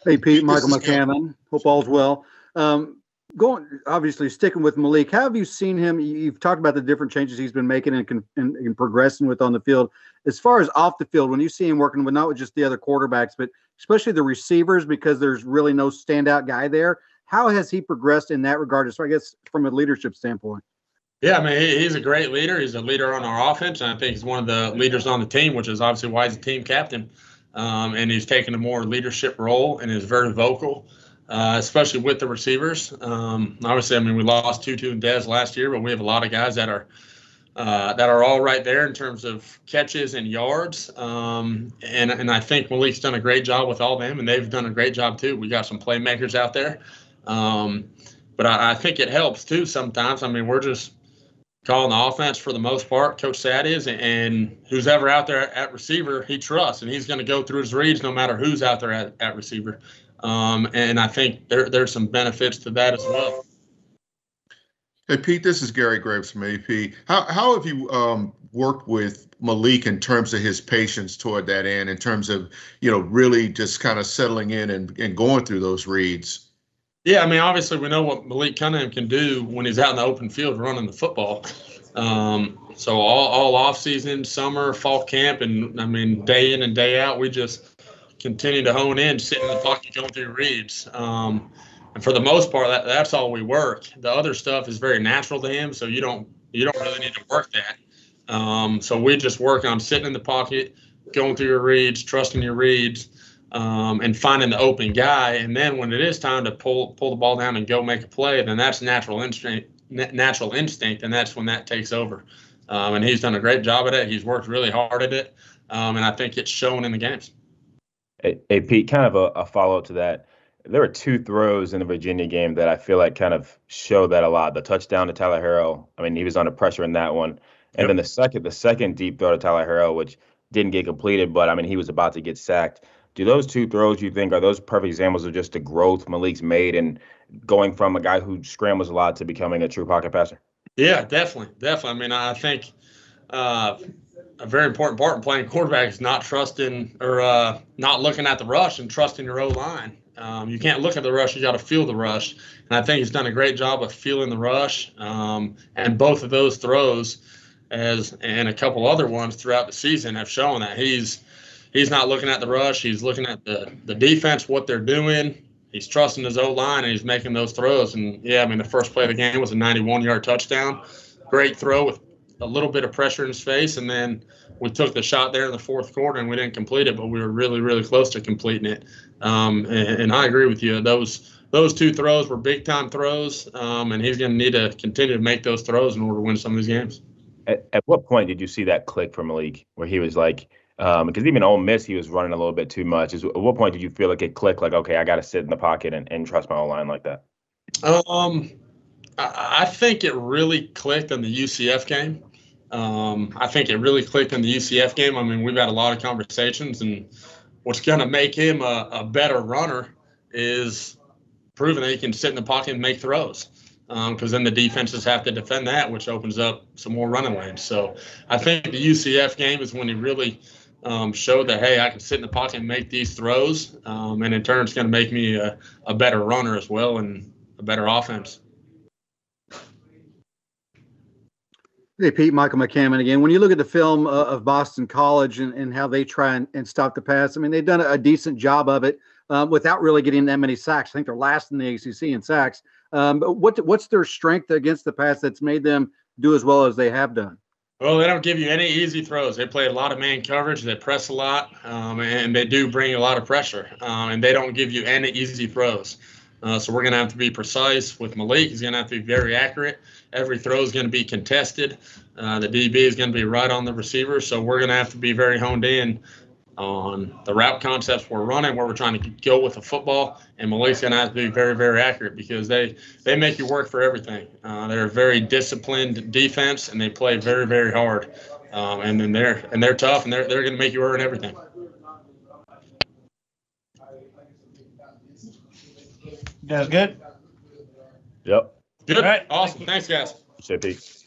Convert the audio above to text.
Hey, Pete, Michael McCammon. Hope all's well. Obviously sticking with Malik, how have you seen him? You've talked about the different changes he's been making and progressing with on the field. As far as off the field, when you see him working with not just the other quarterbacks, but especially the receivers, because there's really no standout guy there, how has he progressed in that regard? So I guess from a leadership standpoint. Yeah, I mean, he's a great leader. He's a leader on our offense, and I think he's one of the leaders on the team, which is obviously why he's a team captain. And he's taken a more leadership role and is very vocal, especially with the receivers. Obviously, I mean, we lost Tutu and Dez last year, but we have a lot of guys that are all right there in terms of catches and yards. And I think Malik's done a great job with all of them, and they've done a great job too. We got some playmakers out there. But I think it helps too sometimes. I mean, we're just calling the offense for the most part, Coach Sad is, and who's ever out there at receiver, he trusts, and he's going to go through his reads no matter who's out there at receiver. And I think there's some benefits to that as well. Hey, Pete, this is Gary Graves from AP. How have you worked with Malik in terms of his patience toward that end, in terms of, really just kind of settling in and going through those reads? Yeah, I mean, obviously we know what Malik Cunningham can do when he's out in the open field running the football. So all off season, summer, fall camp, and I mean, day in and day out, we just continue to hone in, sitting in the pocket, going through reads. And for the most part, that's all we work. The other stuff is very natural to him, so you don't really need to work that. So we just work on sitting in the pocket, going through your reads, trusting your reads. And finding the open guy, and then when it is time to pull the ball down and go make a play, then that's natural instinct, and that's when that takes over. And he's done a great job at it. He's worked really hard at it, and I think it's shown in the games. Hey Pete, kind of a follow-up to that. There were two throws in the Virginia game that I feel like kind of show that a lot. The touchdown to Tyler Harrell, I mean, he was under pressure in that one, and then the second deep throw to Tyler Harrell, which didn't get completed, but I mean, he was about to get sacked. Do those two throws, you think, are those perfect examples of just the growth Malik's made and going from a guy who scrambles a lot to becoming a true pocket passer? Yeah, definitely. I mean, I think a very important part in playing quarterback is not trusting or not looking at the rush and trusting your O-line. You can't look at the rush, you got to feel the rush. And I think he's done a great job of feeling the rush. And both of those throws, and a couple other ones throughout the season, have shown that he's not looking at the rush. He's looking at the defense, what they're doing. He's trusting his O-line, and he's making those throws. And, yeah, I mean, the first play of the game was a 91-yard touchdown. Great throw with a little bit of pressure in his face. And then we took the shot there in the fourth quarter, and we didn't complete it, but we were really, really close to completing it. And I agree with you. Those two throws were big-time throws, and he's going to need to continue to make those throws in order to win some of these games. At what point did you see that click for Malik where he was like, because even Ole Miss, he was running a little bit too much. At what point did you feel like it clicked, like, okay, I got to sit in the pocket and trust my O-line like that? I think it really clicked in the UCF game. I think it really clicked in the UCF game. I mean, we've had a lot of conversations, and what's going to make him a better runner is proving that he can sit in the pocket and make throws. Because then the defenses have to defend that, which opens up some more running lanes. So I think the UCF game is when he really showed that, hey, I can sit in the pocket and make these throws, and in turn it's going to make me a better runner as well and a better offense. Hey, Pete, Michael McCammon again. When you look at the film of Boston College and how they try and stop the pass, I mean, they've done a decent job of it without really getting that many sacks. I think they're last in the ACC in sacks. But what's their strength against the pass that's made them do as well as they have done? Well, they don't give you any easy throws. They play a lot of man coverage. They press a lot, and they do bring a lot of pressure. And they don't give you any easy throws. So we're going to have to be precise with Malik. He's going to have to be very accurate. Every throw is going to be contested. The DB is going to be right on the receiver. So we're going to have to be very honed in on the route concepts we're running, where we're trying to go with the football. And Malik's going to have to be very, very accurate because they make you work for everything. They're a very disciplined defense, and they play very, very hard. And then they're tough, and they're going to make you earn everything. You guys good? Yep. Good. All right. Awesome. Thanks, guys. Appreciate it, Pete.